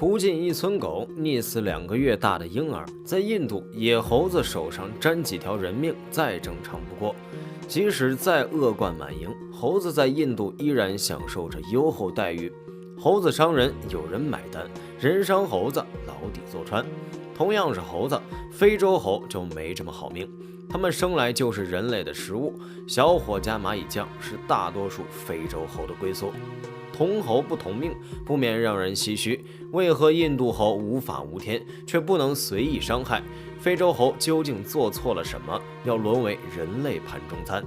屠尽一村狗，溺死2个月大的婴儿。在印度，野猴子手上沾几条人命再正常不过。即使再恶贯满盈，猴子在印度依然享受着优厚待遇。猴子伤人，有人买单；人伤猴子，牢底坐穿。同样是猴子，非洲猴就没这么好命。它们生来就是人类的食物，小火加蚂蚁酱是大多数非洲猴的归宿。同猴不同命，不免让人唏嘘。为何印度猴无法无天，却不能随意伤害？非洲猴究竟做错了什么，要沦为人类盘中餐？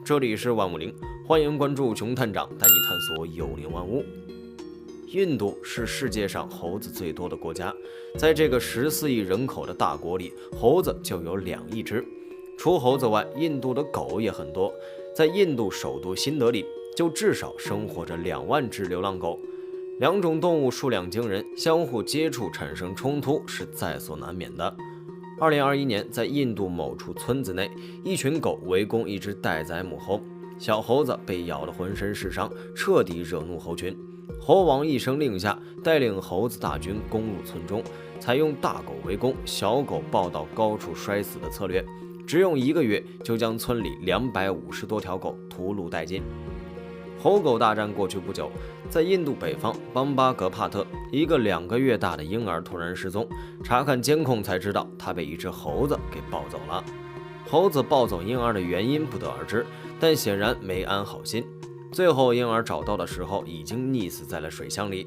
这里是万物灵，欢迎关注熊探长，带你探索有灵万物。印度是世界上猴子最多的国家，在这个14亿人口的大国里，猴子就有2亿只。除猴子外，印度的狗也很多。在印度首都新德里，就至少生活着2万只流浪狗。2种动物数量惊人，相互接触产生冲突是在所难免的。2021年，在印度某处村子内，一群狗围攻一只待宰母猴，小猴子被咬得浑身是伤，彻底惹怒猴群。猴王一声令下，带领猴子大军攻入村中，采用大狗围攻、小狗抱到高处摔死的策略，只用1个月就将村里250多条狗屠戮殆尽。猴狗大战过去不久，在印度北方邦巴格帕特，一个2个月大的婴儿突然失踪，查看监控才知道他被一只猴子给抱走了。猴子抱走婴儿的原因不得而知，但显然没安好心。最后婴儿找到的时候已经溺死在了水箱里。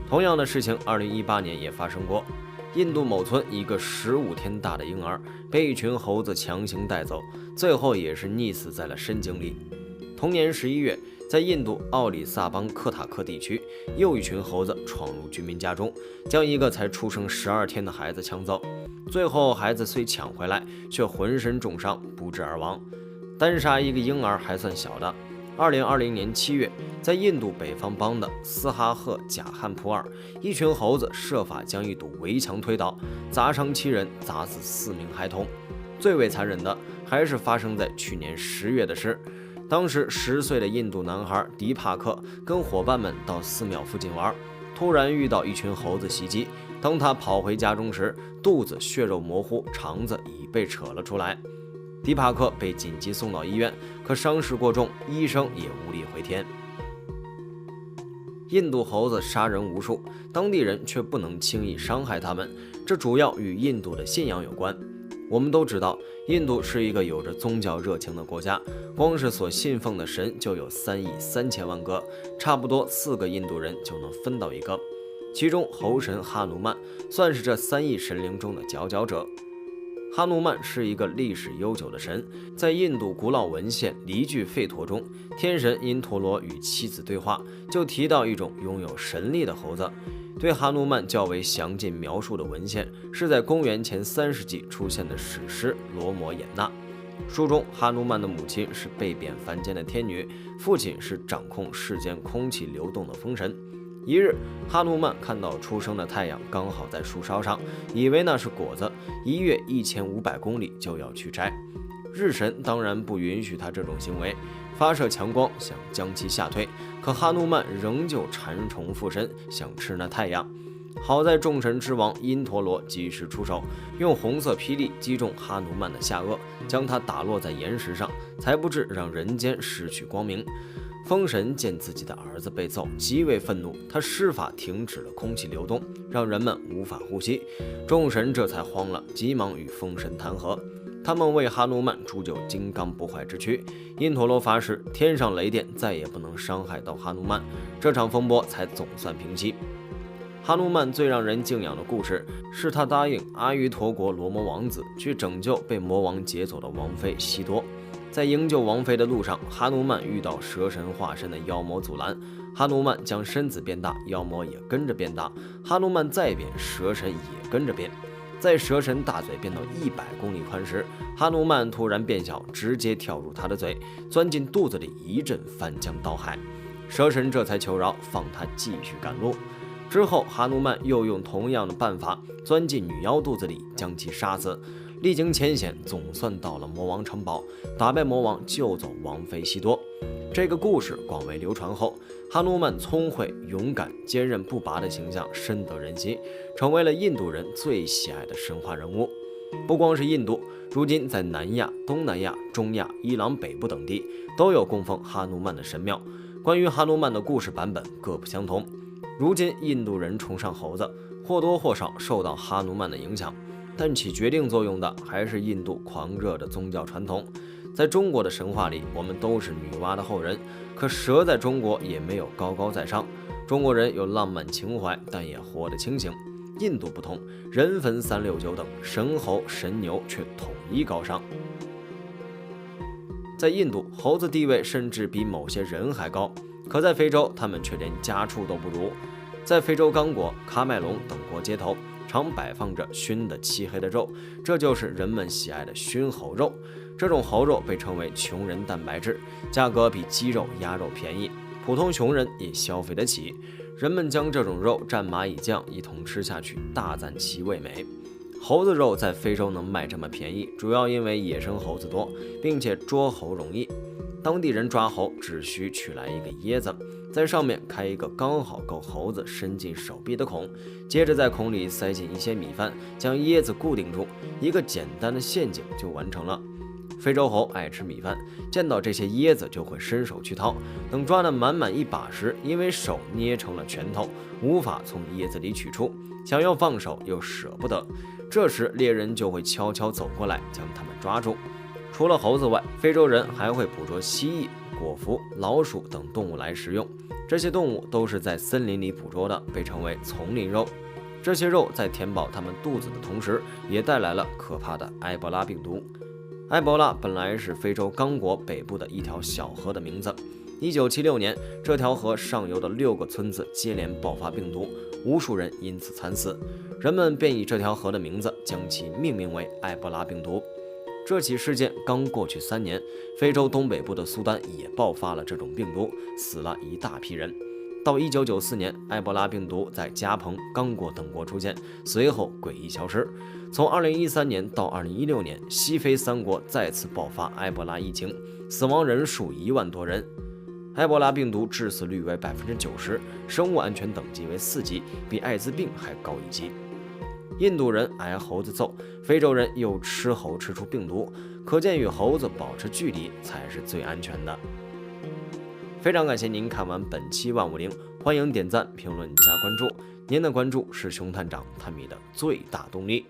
同样的事情2018年也发生过，印度某村一个15天大的婴儿被一群猴子强行带走，最后也是溺死在了深井里。同年11月，在印度奥里萨邦克塔克地区，又一群猴子闯入居民家中，将一个才出生12天的孩子抢走。最后孩子虽抢回来，却浑身重伤，不治而亡。单杀一个婴儿还算小的。2020年7月，在印度北方邦的斯哈赫贾汉普尔，一群猴子设法将一堵围墙推倒，砸伤7人，砸死4名孩童。最为残忍的还是发生在去年10月的事。当时10岁的印度男孩迪帕克跟伙伴们到寺庙附近玩，突然遇到一群猴子袭击。当他跑回家中时，肚子血肉模糊，肠子已被扯了出来。迪帕克被紧急送到医院，可伤势过重，医生也无力回天。印度猴子杀人无数，当地人却不能轻易伤害它们，这主要与印度的信仰有关。我们都知道，印度是一个有着宗教热情的国家，光是所信奉的神就有3亿3千万个，差不多4个印度人就能分到1个。其中猴神哈努曼算是这3亿神灵中的佼佼者。哈努曼是一个历史悠久的神，在印度古老文献《离句吠陀》中，天神因陀罗与妻子对话，就提到一种拥有神力的猴子。对哈努曼较为详尽描述的文献是在公元前30纪出现的史诗《罗摩衍那》。书中，哈努曼的母亲是被贬凡间的天女，父亲是掌控世间空气流动的风神。一日，哈努曼看到初升的太阳刚好在树梢上，以为那是果子，1月1500公里就要去摘。日神当然不允许他这种行为，发射强光想将其吓退，可哈努曼仍旧缠虫附身，想吃那太阳。好在众神之王因陀罗及时出手，用红色霹雳击中哈努曼的下颚，将他打落在岩石上，才不致让人间失去光明。风神见自己的儿子被揍，极为愤怒，他施法停止了空气流动，让人们无法呼吸。众神这才慌了，急忙与风神谈和。他们为哈努曼铸就金刚不坏之躯。因陀罗发誓，天上雷电再也不能伤害到哈努曼，这场风波才总算平息。哈努曼最让人敬仰的故事是他答应阿瑜陀国罗摩王子去拯救被魔王劫走的王妃西多。在营救王妃的路上，哈努曼遇到蛇神化身的妖魔阻拦，哈努曼将身子变大，妖魔也跟着变大，哈努曼再变，蛇神也跟着变。在蛇神大嘴变到100公里宽时，哈努曼突然变小，直接跳入他的嘴，钻进肚子里，一阵翻江倒海。蛇神这才求饶，放他继续赶路。之后，哈努曼又用同样的办法钻进女妖肚子里，将其杀死。历经艰险，总算到了魔王城堡，打败魔王，救走王妃西多。这个故事广为流传后，哈努曼聪慧、勇敢、坚韧不拔的形象深得人心，成为了印度人最喜爱的神话人物。不光是印度，如今在南亚、东南亚、中亚、伊朗北部等地都有供奉哈努曼的神庙。关于哈努曼的故事版本各不相同。如今印度人崇尚猴子，或多或少受到哈努曼的影响，但起决定作用的还是印度狂热的宗教传统。在中国的神话里，我们都是女娲的后人，可蛇在中国也没有高高在上。中国人有浪漫情怀，但也活得清醒。印度不同，人焚369等，神猴神牛却统一高尚。在印度，猴子地位甚至比某些人还高，可在非洲，他们却连家畜都不如。在非洲刚果、喀麦隆等国街头，常摆放着熏得漆黑的肉，这就是人们喜爱的熏猴肉。这种猴肉被称为穷人蛋白质，价格比鸡肉、鸭肉便宜，普通穷人也消费得起。人们将这种肉蘸蚂蚁酱一同吃下去，大赞其味美。猴子肉在非洲能卖这么便宜，主要因为野生猴子多，并且捉猴容易。当地人抓猴只需取来一个椰子，在上面开一个刚好够猴子伸进手臂的孔，接着在孔里塞进一些米饭，将椰子固定住，一个简单的陷阱就完成了。非洲猴爱吃米饭，见到这些椰子就会伸手去掏，等抓得满满一把时，因为手捏成了拳头，无法从椰子里取出，想要放手又舍不得，这时猎人就会悄悄走过来将它们抓住。除了猴子外，非洲人还会捕捉蜥蜴、果蝠、老鼠等动物来食用，这些动物都是在森林里捕捉的，被称为丛林肉。这些肉在填饱它们肚子的同时，也带来了可怕的埃博拉病毒。埃博拉本来是非洲刚果北部的一条小河的名字。1976年，这条河上游的6个村子接连爆发病毒，无数人因此惨死。人们便以这条河的名字将其命名为埃博拉病毒。这起事件刚过去3年，非洲东北部的苏丹也爆发了这种病毒，死了一大批人。到1994年，埃博拉病毒在加蓬、刚果等国出现，随后诡异消失。从2013年到2016年，西非3国再次爆发埃博拉疫情，死亡人数1万多人。埃博拉病毒致死率为90%，生物安全等级为4级，比艾滋病还高1级。印度人挨猴子揍，非洲人又吃猴吃出病毒，可见与猴子保持距离才是最安全的。非常感谢您看完本期万物灵，欢迎点赞、评论、加关注，您的关注是熊探长探秘的最大动力。